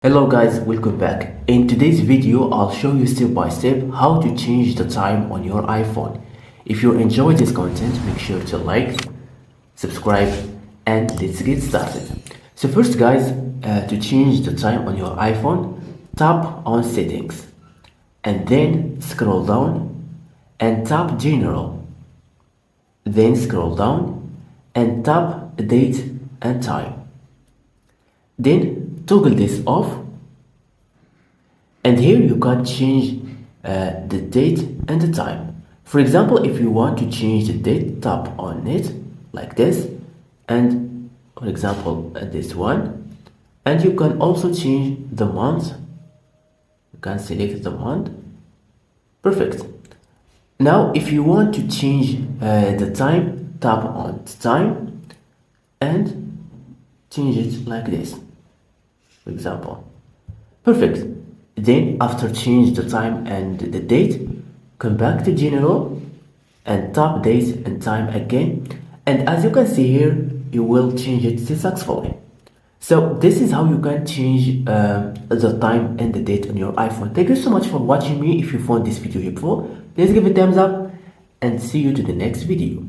Hello guys, welcome back. In today's video, I'll show you step by step how to change the time on your iPhone. If you enjoy this content, make sure to like, subscribe, and let's get started. So first guys, to change the time on your iPhone, tap on settings and then scroll down and tap general. Then scroll down and tap date and time. Then toggle this off, and here you can change the date and the time. For example, if you want to change the date, tap on it like this, and for example this one, and you can also change the month. You can select the month. Perfect. Now if you want to change the time, tap on time and change it like this, for example. Perfect. Then after change the time and the date, come back to general and tap date and time again, and as you can see here, you will change it successfully. So this is how you can change the time and the date on your iPhone. Thank you so much for watching me. If you found this video helpful, please give it a thumbs up and see you to the next video.